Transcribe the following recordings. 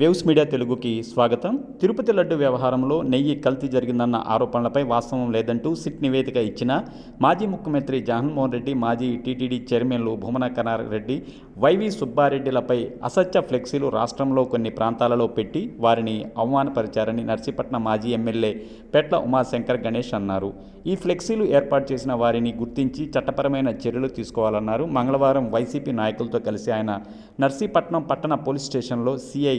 Waves media తెలుగుకి స్వాగతం. తిరుపతి లడ్డు వ్యవహారంలో నెయ్యి కల్తీ జరిగిందన్న ఆరోపణలపై వాస్తవం లేదంటూ సిట్ నివేదిక ఇచ్చిన మాజీ ముఖ్యమంత్రి జగన్మోహన్ రెడ్డి, మాజీ టీటీడీ చైర్మన్లు భూమన కరుణారెడ్డి, వైవి సుబ్బారెడ్డిలపై అసత్య ఫ్లెక్సీలు రాష్ట్రంలో కొన్ని ప్రాంతాలలో పెట్టి వారిని అవమానపరిచారని నర్సీపట్నం మాజీ ఎమ్మెల్యే పెట్ల ఉమాశంకర్ గణేష్ అన్నారు. ఈ ఫ్లెక్సీలు ఏర్పాటు చేసిన వారిని గుర్తించి చట్టపరమైన చర్యలు తీసుకోవాలన్నారు. మంగళవారం వైసీపీ నాయకులతో కలిసి ఆయన నర్సీపట్నం పట్టణ పోలీస్ స్టేషన్లో సిఐ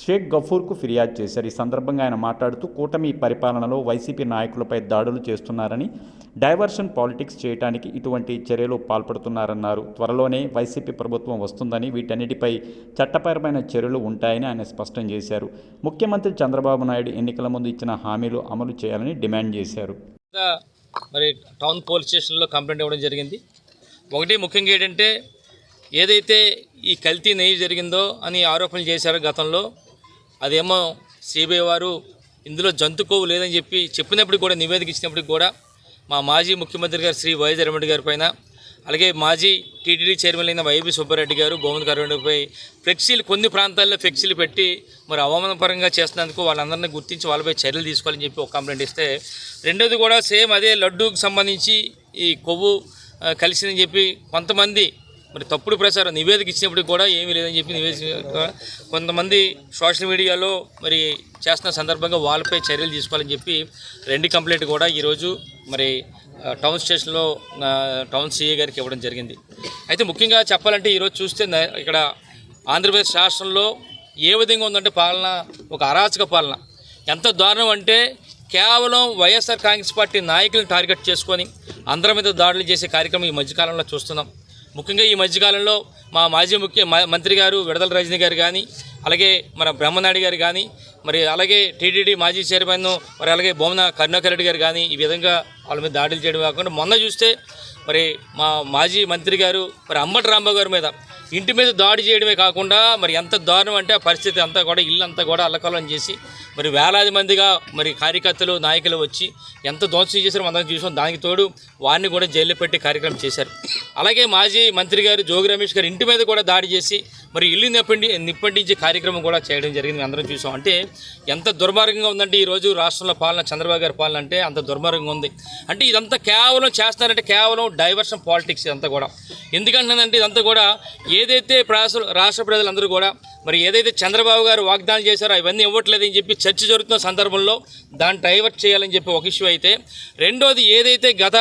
షేక్ గఫూర్కు ఫిర్యాదు చేశారు. ఈ సందర్భంగా ఆయన మాట్లాడుతూ కూటమి పరిపాలనలో వైసీపీ నాయకులపై దాడులు చేస్తున్నారని, డైవర్షన్ పాలిటిక్స్ చేయడానికి ఇటువంటి చర్యలు పాల్పడుతున్నారన్నారు. త్వరలోనే వైసీపీ ప్రభుత్వం వస్తుందని, వీటన్నిటిపై చట్టపరమైన చర్యలు ఉంటాయని ఆయన స్పష్టం చేశారు. ముఖ్యమంత్రి చంద్రబాబు నాయుడు ఎన్నికల ముందు ఇచ్చిన హామీలు అమలు చేయాలని డిమాండ్ చేశారు. మరి టౌన్ పోలీస్ స్టేషన్లో కంప్లైంట్ ఇవ్వడం జరిగింది. ఒకటి ముఖ్యంగా ఏంటంటే, ఏదైతే ఈ కల్తీ నెయ్యి జరిగిందో అని ఆరోపణలు చేశారో గతంలో, అదేమో సిబిఐ వారు ఇందులో జంతు కొవ్వు లేదని చెప్పినప్పుడు కూడా, నివేదిక ఇచ్చినప్పటికి కూడా మా మాజీ ముఖ్యమంత్రి గారు శ్రీ వైఎస్ జగన్మోహన్ గారి పైన, అలాగే మాజీ టీటీడీ చైర్మన్ అయిన వైవి సుబ్బారెడ్డి గారు, భూమన కరుణారెడ్డిపై ఫ్లెక్సీలు, కొన్ని ప్రాంతాల్లో ఫ్లెక్సీలు పెట్టి మరి అవమానపరంగా చేస్తున్నందుకు వాళ్ళందరినీ గుర్తించి వాళ్ళపై చర్యలు తీసుకోవాలని చెప్పి ఒక కంప్లైంట్ ఇస్తే, రెండోది కూడా సేమ్ అదే లడ్డూకి సంబంధించి ఈ కొవ్వు కలిసిందని చెప్పి కొంతమంది మరి తప్పుడు ప్రచారం నివేదిక ఇచ్చినప్పటికి కూడా ఏమీ లేదని చెప్పి నివేదిక కొంతమంది సోషల్ మీడియాలో మరి చేస్తున్న సందర్భంగా వాళ్ళపై చర్యలు తీసుకోవాలని చెప్పి రెండు కంప్లైంట్ కూడా ఈరోజు మరి టౌన్ స్టేషన్లో టౌన్ సిఐ గారికి ఇవ్వడం జరిగింది. అయితే ముఖ్యంగా చెప్పాలంటే ఈరోజు చూస్తే ఇక్కడ ఆంధ్రప్రదేశ్ రాష్ట్రంలో ఏ విధంగా ఉందంటే పాలన, ఒక అరాచక పాలన. ఎంత దారుణం అంటే కేవలం వైఎస్ఆర్ కాంగ్రెస్ పార్టీ నాయకులను టార్గెట్ చేసుకొని అందరి మీద దాడులు చేసే కార్యక్రమం ఈ మధ్యకాలంలో చూస్తున్నాం. ముఖ్యంగా ఈ మధ్యకాలంలో మా మాజీ మంత్రి గారు విడదల రజనీ గారు కానీ, అలాగే మన బ్రహ్మనాయుడు గారు కానీ, మరి అలాగే టీటీడీ మాజీ చైర్మన్ మరి అలాగే భూమన కరుణాకర్ గారు కానీ ఈ విధంగా వాళ్ళ మీద దాడులు చేయడం కాకుండా, మొన్న చూస్తే మరి మా మాజీ మంత్రి గారు మరి అంబటి రాంబాబు గారి మీద ఇంటి మీద దాడి చేయడమే కాకుండా మరి ఎంత దారుణం అంటే ఆ పరిస్థితి అంతా కూడా, ఇల్లు అంతా కూడా అల్లకల్లం చేసి మరి వేలాది మందిగా మరి కార్యకర్తలు, నాయకులు వచ్చి ఎంత ధ్వంసం చేశారో అందరం చూసాం. దానికి తోడు వారిని కూడా జైల్లో పెట్టి కార్యక్రమం చేశారు. అలాగే మాజీ మంత్రి గారు జోగి రమేష్ గారు ఇంటి మీద కూడా దాడి చేసి మరి ఇల్లు నిప్పంటించే కార్యక్రమం కూడా చేయడం జరిగింది. అందరం చూసాం. అంటే ఎంత దుర్మార్గంగా ఉందంటే ఈరోజు రాష్ట్రంలో పాలన, చంద్రబాబు గారి పాలన అంటే అంత దుర్మార్గంగా ఉంది. అంటే ఇదంతా కేవలం చేస్తున్నారంటే కేవలం డైవర్షన్ పాలిటిక్స్ ఇదంతా కూడా. ఎందుకంటే ఇదంతా కూడా ఏదైతే రాష్ట్ర ప్రజలందరూ కూడా మరి ఏదైతే చంద్రబాబు గారు వాగ్దానం చేశారో అవన్నీ ఇవ్వట్లేదని చెప్పి చర్చ జరుగుతున్న సందర్భంలో దాన్ని డైవర్ట్ చేయాలని చెప్పి ఒక ఇష్యూ అయితే, రెండోది ఏదైతే గత